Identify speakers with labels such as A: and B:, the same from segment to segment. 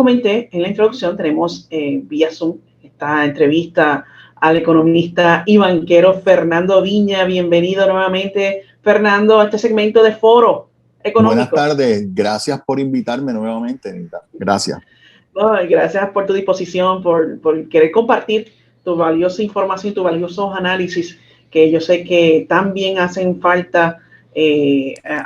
A: comenté en la introducción, tenemos vía Zoom esta entrevista al economista y banquero Fernando Viña. Bienvenido nuevamente, Fernando, a este segmento de Foro Económico.
B: Buenas tardes, gracias por invitarme nuevamente, Anita. Gracias.
A: Gracias por tu disposición, por querer compartir tu valiosa información, tus valiosos análisis, que yo sé que también hacen falta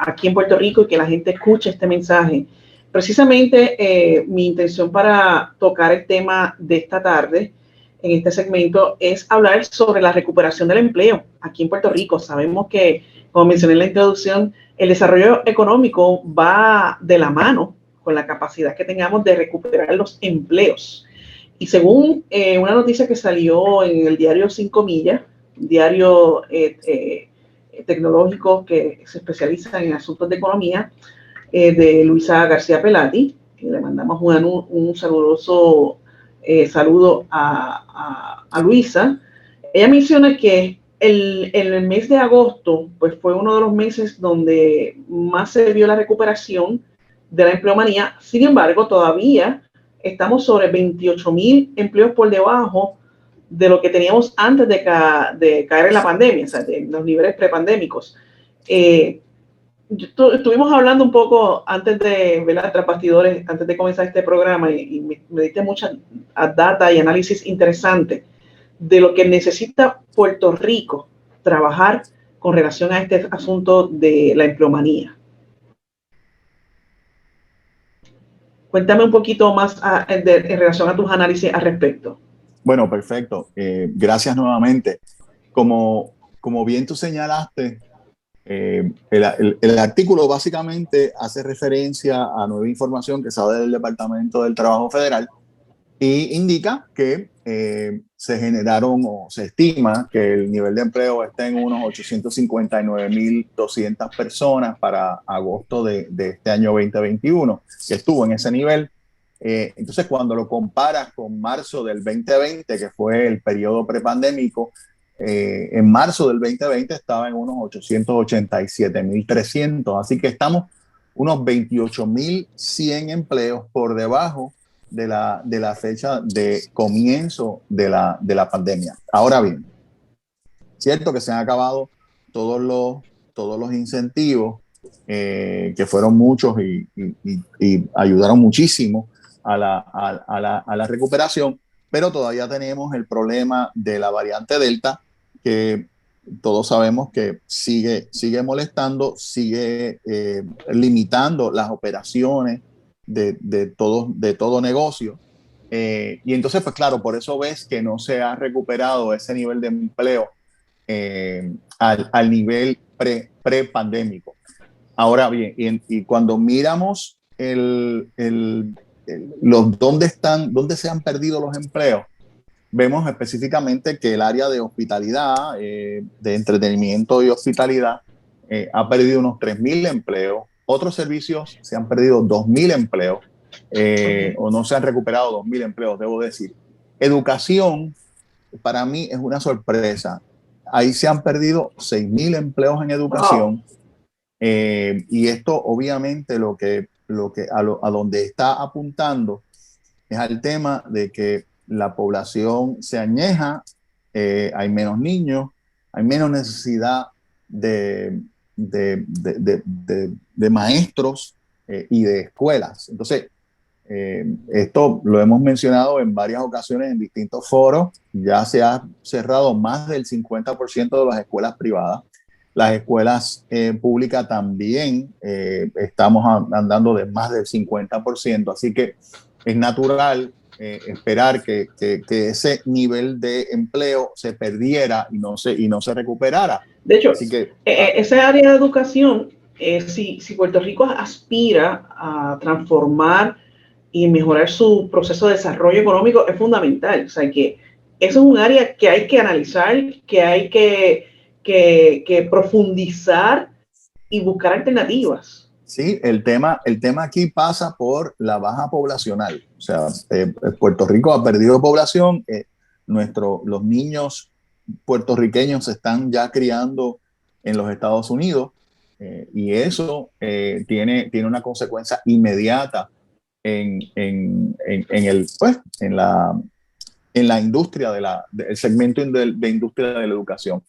A: aquí en Puerto Rico y que la gente escuche este mensaje. Precisamente mi intención para tocar el tema de esta tarde en este segmento es hablar sobre la recuperación del empleo aquí en Puerto Rico. Sabemos que, como mencioné en la introducción, el desarrollo económico va de la mano con la capacidad que tengamos de recuperar los empleos. Y según una noticia que salió en el diario 5 Millas, un diario tecnológico que se especializa en asuntos de economía, de Luisa García Pelati, que le mandamos un saludoso saludo a Luisa. Ella menciona que el mes de agosto pues, fue uno de los meses donde más se vio la recuperación de la empleomanía. Sin embargo, todavía estamos sobre 28,000 empleos por debajo de lo que teníamos antes de caer en la pandemia, o sea, de los niveles prepandémicos. Estuvimos hablando un poco antes de ver tras bastidores, antes de comenzar este programa, y me diste mucha data y análisis interesantes de lo que necesita Puerto Rico trabajar con relación a este asunto de la empleomanía. Cuéntame un poquito más en relación a tus análisis al respecto.
B: Bueno, perfecto. Gracias nuevamente. Como bien tú señalaste, el artículo básicamente hace referencia a nueva información que sale del Departamento del Trabajo Federal y indica que se generaron o se estima que el nivel de empleo está en unos 859,200 personas para agosto de este año 2021, que estuvo en ese nivel. Entonces, cuando lo comparas con marzo del 2020, que fue el periodo prepandémico, en marzo del 2020 estaba en unos 887,300, así que estamos unos 28,100 empleos por debajo de la fecha de comienzo de la pandemia. Ahora bien, cierto que se han acabado todos los incentivos, que fueron muchos y ayudaron muchísimo a la recuperación, pero todavía tenemos el problema de la variante Delta, que todos sabemos que sigue molestando, sigue limitando las operaciones de todo negocio. Y entonces, pues claro, por eso ves que no se ha recuperado ese nivel de empleo al nivel pre-pandémico. Ahora bien, y cuando miramos dónde se han perdido los empleos, vemos específicamente que el área de hospitalidad, de entretenimiento y hospitalidad, ha perdido unos 3,000 empleos. Otros servicios se han perdido 2,000 empleos, o no se han recuperado 2,000 empleos, debo decir. Educación, para mí, es una sorpresa. Ahí se han perdido 6,000 empleos en educación. Wow. Y esto, obviamente, a donde está apuntando es al tema de que la población se añeja, hay menos niños, hay menos necesidad de maestros y de escuelas. Entonces, esto lo hemos mencionado en varias ocasiones en distintos foros. Ya se ha cerrado más del 50% de las escuelas privadas. Las escuelas públicas también estamos andando de más del 50%. Así que es natural esperar que ese nivel de empleo se perdiera y no se recuperara.
A: De hecho, esa área de educación, si Puerto Rico aspira a transformar y mejorar su proceso de desarrollo económico, es fundamental. O sea, que eso es un área que hay que analizar, que hay que profundizar y buscar alternativas.
B: Sí, el tema aquí pasa por la baja poblacional. O sea, Puerto Rico ha perdido población. Los niños puertorriqueños se están ya criando en los Estados Unidos, y eso tiene una consecuencia inmediata en la industria del segmento de industria de la educación.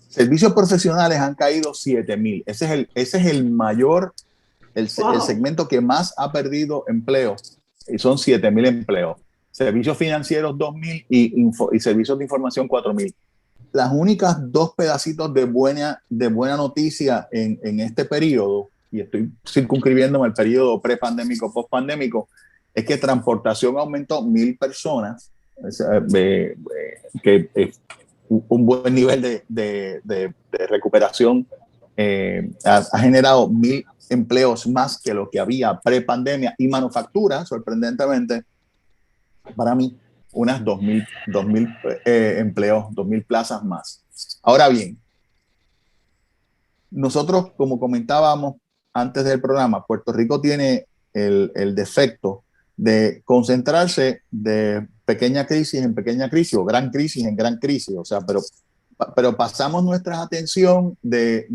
B: Servicios profesionales han caído 7,000. Ese es el mayor, el segmento que más ha perdido empleo, y son 7,000 empleos. Servicios financieros 2,000 y servicios de información 4,000. Las únicas dos pedacitos de buena noticia en este periodo, y estoy circunscribiéndome al periodo prepandémico, postpandémico, es que transportación aumentó 1,000 personas, que es un buen nivel de recuperación. Ha generado 1,000 empleos más que lo que había prepandemia, y manufactura, sorprendentemente, para mí, unas 2,000 empleos, 2,000 plazas más. Ahora bien, nosotros, como comentábamos antes del programa, Puerto Rico tiene el defecto de concentrarse de pequeña crisis en pequeña crisis o gran crisis en gran crisis. O sea, pero pasamos nuestra atención de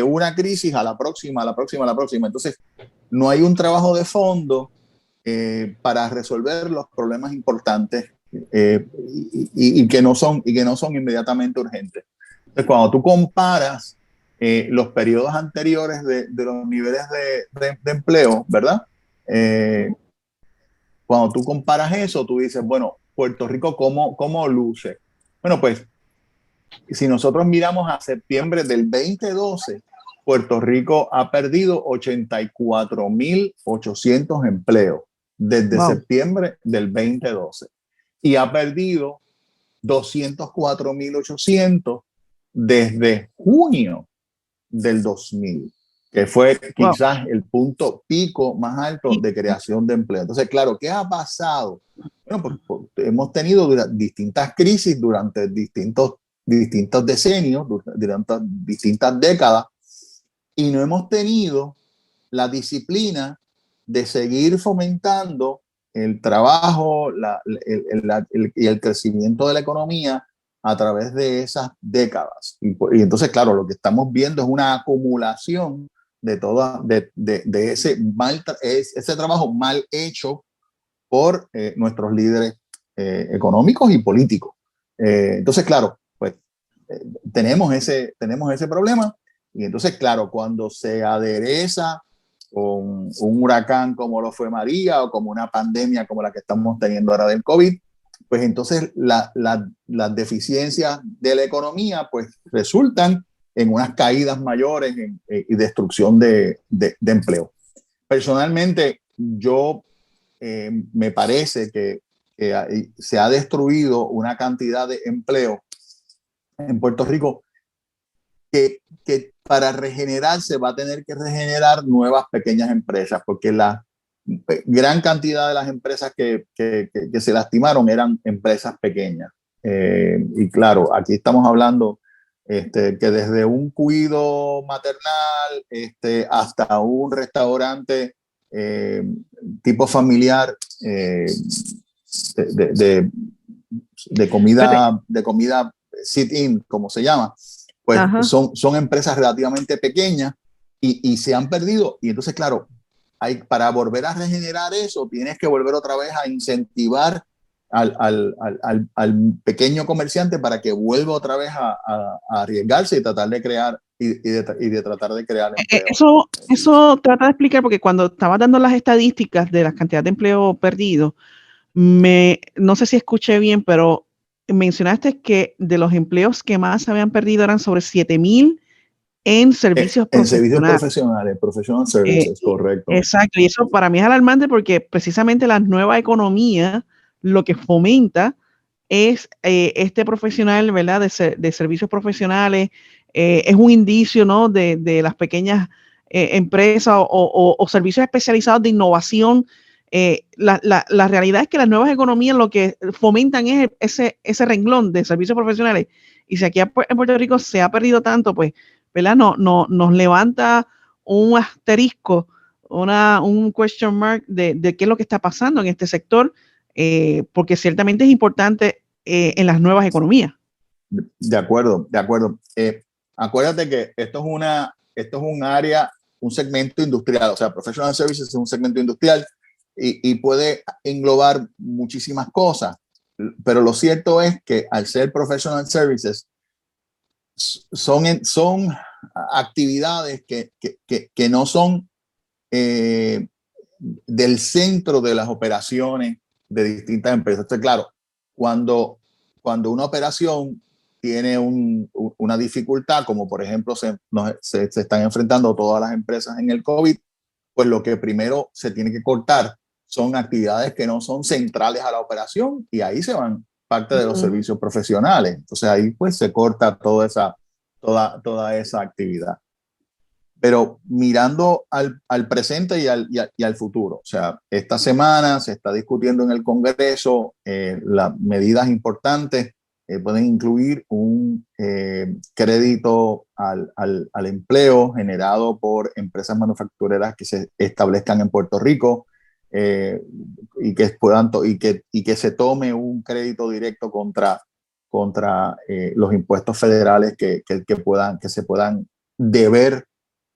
B: una crisis a la próxima, a la próxima, a la próxima. Entonces, no hay un trabajo de fondo para resolver los problemas importantes y que no son inmediatamente urgentes. Entonces, cuando tú comparas los periodos anteriores de los niveles de empleo, ¿verdad? Cuando tú comparas eso, tú dices, bueno, Puerto Rico, ¿cómo luce? Bueno, pues, si nosotros miramos a septiembre del 2012, Puerto Rico ha perdido 84,800 empleos desde septiembre del 2012 y ha perdido 204,800 desde junio del 2000, que fue quizás el punto pico más alto de creación de empleo. Entonces, claro, ¿qué ha pasado? Bueno, pues hemos tenido distintas crisis durante distintos decenios, durante distintas décadas, y no hemos tenido la disciplina de seguir fomentando el trabajo y el crecimiento de la economía a través de esas décadas. Y entonces, claro, lo que estamos viendo es una acumulación de ese trabajo mal hecho por nuestros líderes económicos y políticos. Entonces, claro, pues tenemos ese problema. Y entonces, claro, cuando se adereza con un huracán como lo fue María o como una pandemia como la que estamos teniendo ahora del COVID, pues entonces las deficiencias de la economía pues resultan en unas caídas mayores y destrucción de empleo. Personalmente, yo me parece que se ha destruido una cantidad de empleo en Puerto Rico que para regenerarse va a tener que regenerar nuevas pequeñas empresas, porque la gran cantidad de las empresas que se lastimaron eran empresas pequeñas. Y claro, aquí estamos hablando que desde un cuido maternal hasta un restaurante tipo familiar de comida sit-in, como se llama, pues son empresas relativamente pequeñas y se han perdido. Y entonces, claro, para volver a regenerar eso, tienes que volver otra vez a incentivar al pequeño comerciante para que vuelva otra vez a arriesgarse y tratar de crear y de tratar de crear empleo.
A: Eso trata de explicar, porque cuando estaba dando las estadísticas de las cantidades de empleo perdido, no sé si escuché bien, pero mencionaste que de los empleos que más se habían perdido eran sobre 7,000 en servicios profesionales.
B: En servicios profesionales, professional services, correcto.
A: Exacto, y eso para mí es alarmante porque precisamente la nueva economía lo que fomenta es este profesional, ¿verdad? De servicios profesionales, es un indicio, ¿no? De las pequeñas empresas o servicios especializados de innovación. La realidad es que las nuevas economías lo que fomentan es ese renglón de servicios profesionales. Y si aquí en Puerto Rico se ha perdido tanto, pues, ¿verdad? Nos levanta un asterisco, un question mark de qué es lo que está pasando en este sector, porque ciertamente es importante en las nuevas economías.
B: De acuerdo. Acuérdate que esto es un área, un segmento industrial, o sea, professional services es un segmento industrial y puede englobar muchísimas cosas, pero lo cierto es que al ser professional services, son actividades que no son del centro de las operaciones de distintas empresas. Entonces, claro, cuando una operación tiene una dificultad, como por ejemplo se están enfrentando todas las empresas en el COVID, pues lo que primero se tiene que cortar son actividades que no son centrales a la operación, y ahí se van parte de los servicios profesionales. Entonces ahí pues se corta toda esa actividad. Pero mirando al presente y al futuro, o sea, esta semana se está discutiendo en el Congreso las medidas importantes. Pueden incluir un crédito al empleo generado por empresas manufactureras que se establezcan en Puerto Rico, y que se tome un crédito directo contra los impuestos federales que se puedan deber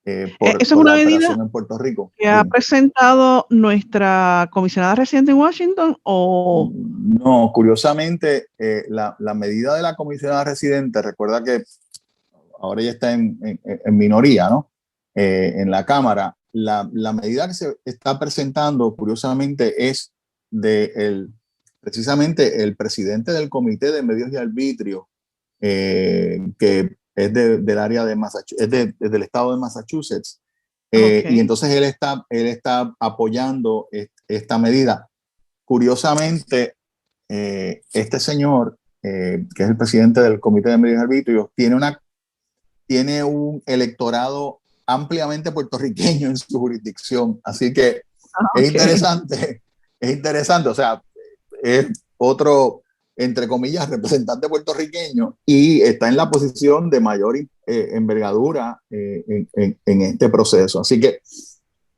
A: Esa es una medida
B: en Puerto Rico.
A: que ha presentado nuestra comisionada residente en Washington, ¿o?
B: No, curiosamente, la medida de la comisionada residente, recuerda que ahora ya está en minoría, ¿no? En la Cámara. La medida que se está presentando, curiosamente, es precisamente el presidente del Comité de Medios y Arbitrio, que es del área de Massachusetts, del estado de Massachusetts. Y entonces él está apoyando esta medida. Curiosamente, este señor, que es el presidente del Comité de Medios y Arbitrios, tiene un electorado ampliamente puertorriqueño en su jurisdicción. Así que es interesante. O sea, es otro, entre comillas, representante puertorriqueño, y está en la posición de mayor envergadura en este proceso. Así que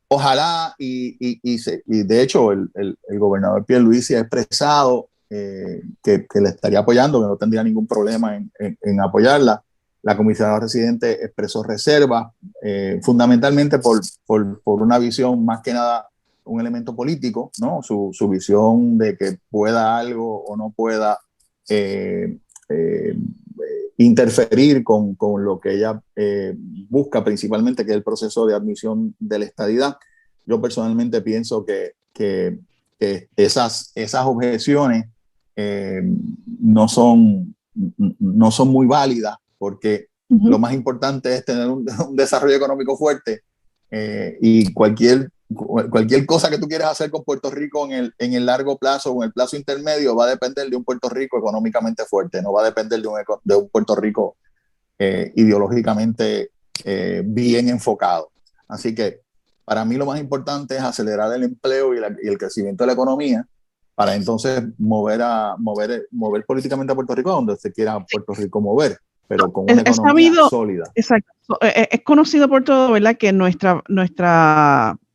B: ojalá, y de hecho el gobernador Pierluisi ha expresado que le estaría apoyando, que no tendría ningún problema en apoyarla. La comisionada residente expresó reservas, fundamentalmente por una visión, más que nada un elemento político, ¿no? Su visión de que pueda algo o no pueda interferir con lo que ella busca principalmente, que es el proceso de admisión de la estadidad. Yo personalmente pienso que esas objeciones no son muy válidas, porque lo más importante es tener un desarrollo económico fuerte, y cualquier cosa que tú quieras hacer con Puerto Rico en el largo plazo o en el plazo intermedio va a depender de un Puerto Rico económicamente fuerte, no va a depender de un Puerto Rico ideológicamente bien enfocado. Así que para mí lo más importante es acelerar el empleo y el crecimiento de la economía, para entonces mover políticamente a Puerto Rico donde se quiera Puerto Rico mover, pero con una economía sólida.
A: Exacto. Es conocido por todo, ¿verdad?, que nuestra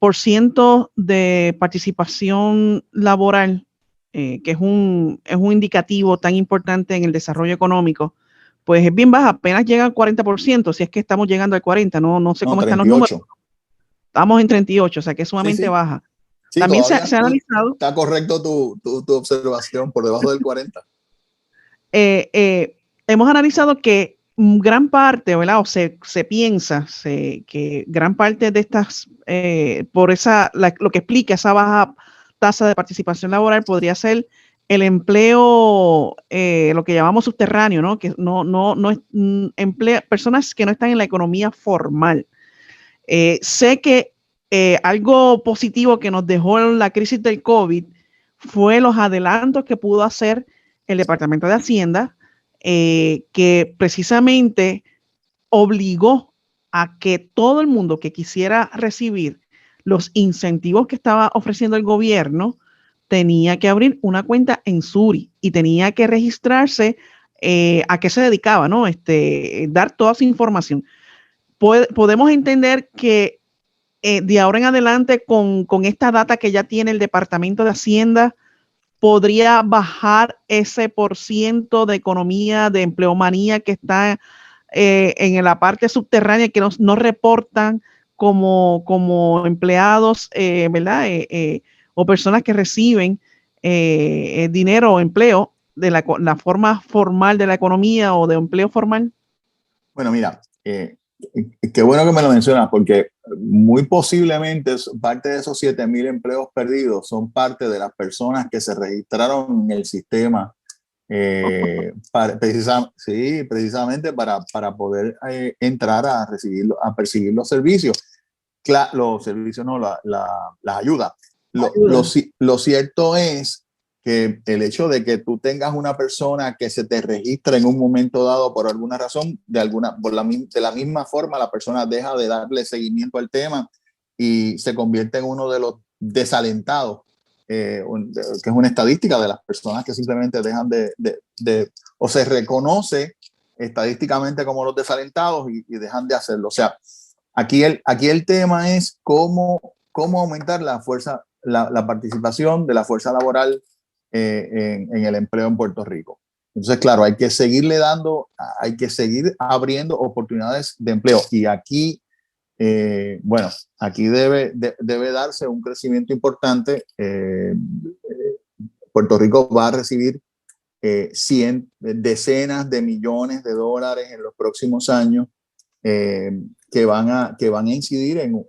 A: % de participación laboral, que es un indicativo tan importante en el desarrollo económico, pues es bien baja, apenas llega al 40%, si es que estamos llegando al 40%, no sé cómo
B: 38.
A: están los números. Estamos en 38, o sea que es sumamente baja.
B: Sí,
A: también se ha analizado.
B: Está correcto tu observación, por debajo del 40%.
A: Hemos analizado que gran parte, ¿verdad?, o se piensa que gran parte de estas, lo que explica esa baja tasa de participación laboral podría ser el empleo, lo que llamamos subterráneo, ¿no? Que no es personas que no están en la economía formal. Sé que algo positivo que nos dejó la crisis del COVID fue los adelantos que pudo hacer el Departamento de Hacienda, que precisamente obligó a que todo el mundo que quisiera recibir los incentivos que estaba ofreciendo el gobierno tenía que abrir una cuenta en Suri y tenía que registrarse a qué se dedicaba, ¿no? Dar toda su información. Podemos entender que de ahora en adelante, con esta data que ya tiene el Departamento de Hacienda, podría bajar ese % de economía, de empleomanía que está en la parte subterránea, que no reportan como empleados, ¿verdad? o personas que reciben dinero o empleo de la forma formal de la economía o de empleo formal?
B: Bueno, mira, qué bueno que me lo mencionas, porque muy posiblemente parte de esos 7,000 empleos perdidos son parte de las personas que se registraron en el sistema precisamente para poder entrar a percibir los servicios. Los servicios, no, las ayudas. Lo cierto es que el hecho de que tú tengas una persona que se te registra en un momento dado por alguna razón, de la misma forma la persona deja de darle seguimiento al tema y se convierte en uno de los desalentados, que es una estadística de las personas que simplemente dejan o se reconoce estadísticamente como los desalentados y dejan de hacerlo. O sea, aquí el tema es cómo aumentar la participación de la fuerza laboral en el empleo en Puerto Rico. Entonces, claro, hay que seguir abriendo oportunidades de empleo. Y aquí, bueno, aquí debe darse un crecimiento importante. Puerto Rico va a recibir decenas de millones de dólares en los próximos años, que van a incidir en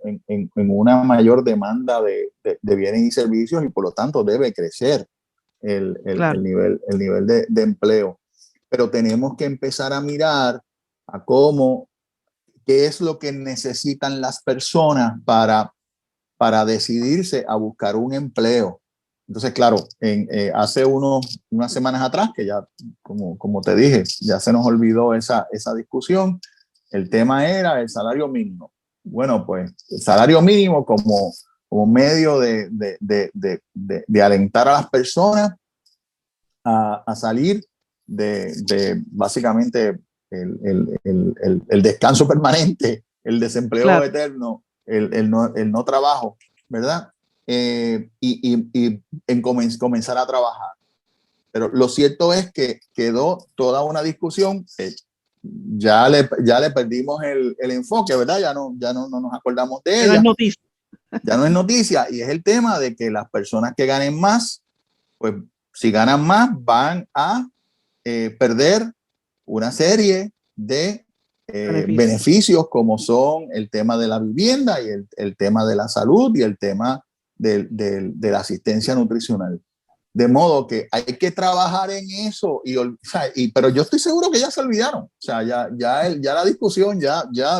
B: una mayor demanda de bienes y servicios, y por lo tanto debe crecer
A: Claro.
B: el nivel de empleo. Pero tenemos que empezar a mirar a qué es lo que necesitan las personas para decidirse a buscar un empleo. Entonces, claro, hace unas semanas atrás, que ya, como te dije, ya se nos olvidó esa discusión, el tema era el salario mínimo. Bueno, pues el salario mínimo como medio de alentar a las personas a salir de básicamente el descanso permanente, el desempleo
A: Claro.
B: eterno, el no trabajo, ¿verdad? Y comenzar a trabajar. Pero lo cierto es que quedó toda una discusión. Ya le perdimos el enfoque, ¿verdad? Ya no nos acordamos de ella.
A: No es noticia.
B: Ya no es noticia, y es el tema de que las personas que ganen más, pues si ganan más, van a perder una serie de beneficios, como son el tema de la vivienda y el tema de la salud y el tema de la asistencia nutricional. De modo que hay que trabajar en eso, pero yo estoy seguro que ya se olvidaron. O sea, ya la discusión,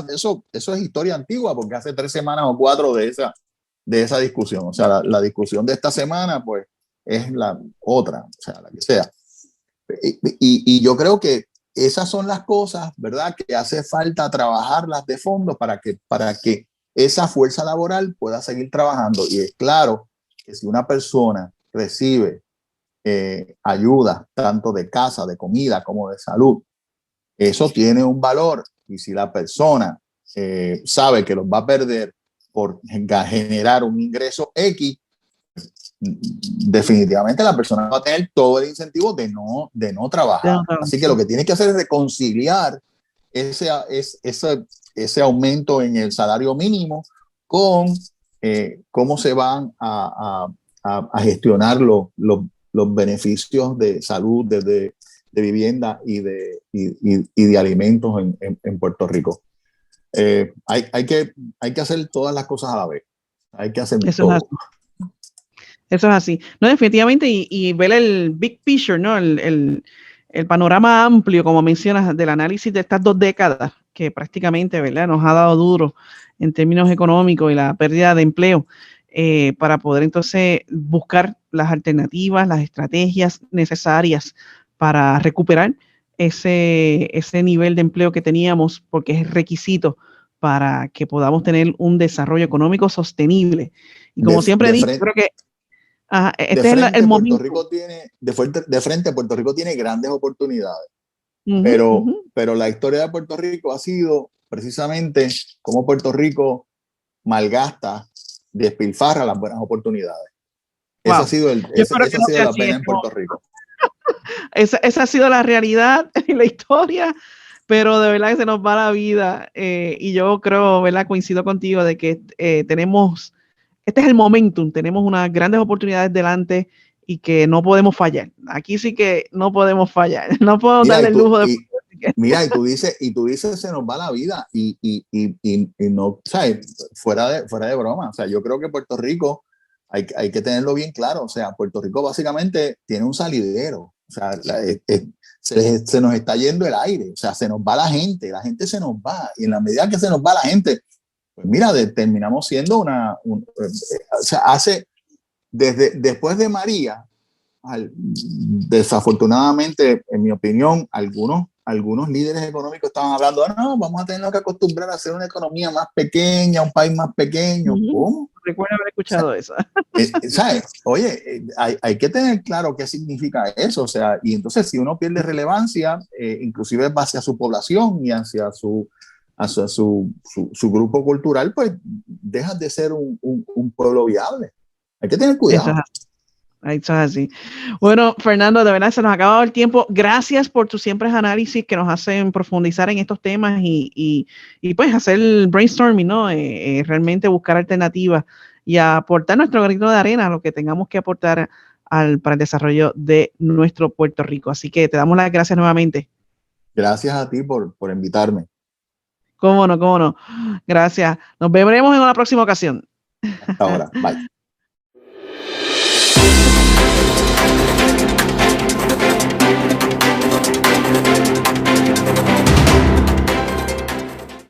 B: eso es historia antigua, porque hace 3 semanas o 4 de esa discusión. O sea, la discusión de esta semana, pues, es la otra, o sea, la que sea. Y yo creo que esas son las cosas, ¿verdad?, que hace falta trabajarlas de fondo para que esa fuerza laboral pueda seguir trabajando. Y es claro que si una persona recibe ayuda tanto de casa, de comida, como de salud, eso tiene un valor. Y si la persona sabe que los va a perder por generar un ingreso X, definitivamente la persona va a tener todo el incentivo de no trabajar. Así que lo que tiene que hacer es reconciliar ese aumento en el salario mínimo con cómo se van a gestionar los beneficios de salud, de vivienda y de alimentos en Puerto Rico. Hay que hacer todas las cosas a la vez. Hay que hacer todo.
A: Eso es así. No, definitivamente, y ver el big picture, ¿no? El panorama amplio, como mencionas, del análisis de estas 2 décadas, que prácticamente, ¿verdad?, nos ha dado duro en términos económicos y la pérdida de empleo, para poder entonces buscar las alternativas, las estrategias necesarias para recuperar ese nivel de empleo que teníamos, porque es requisito para que podamos tener un desarrollo económico sostenible. Y como siempre digo, creo que
B: Puerto Rico tiene grandes oportunidades, pero la historia de Puerto Rico ha sido precisamente cómo Puerto Rico malgasta, despilfarra las buenas oportunidades. Wow. Esa ha sido la pena en Puerto Rico.
A: Esa ha sido la realidad y la historia, pero de verdad que se nos va la vida, y yo creo, ¿verdad?, coincido contigo de que tenemos este es el momentum, tenemos unas grandes oportunidades delante y que no podemos fallar. Aquí sí que no podemos fallar, no podemos darle el lujo de...
B: Mira, y tú dices, se nos va la vida y no, ¿sabes? Fuera de broma, o sea, yo creo que Puerto Rico hay que tenerlo bien claro, o sea, Puerto Rico básicamente tiene un salidero, o sea, se nos está yendo el aire, o sea, se nos va la gente se nos va, y en la medida que se nos va la gente, pues mira, terminamos siendo o sea, después de María, desafortunadamente, en mi opinión, algunos líderes económicos estaban hablando, no, vamos a tener que acostumbrar a hacer una economía más pequeña, un país más pequeño. ¿Cómo?
A: Recuerdo haber escuchado eso.
B: ¿Sabes? Oye, hay que tener claro qué significa eso, o sea, y entonces si uno pierde relevancia, inclusive hacia su población y hacia su grupo cultural, pues dejas de ser un pueblo viable. Hay que tener cuidado.
A: Eso es así. Bueno, Fernando, de verdad se nos ha acabado el tiempo. Gracias por tus siempre análisis que nos hacen profundizar en estos temas y pues hacer el brainstorming, ¿no? Realmente buscar alternativas y aportar nuestro granito de arena a lo que tengamos que aportar para el desarrollo de nuestro Puerto Rico. Así que te damos las gracias nuevamente.
B: Gracias a ti por invitarme.
A: Cómo no. Gracias. Nos veremos en una próxima ocasión.
B: Hasta ahora. Bye.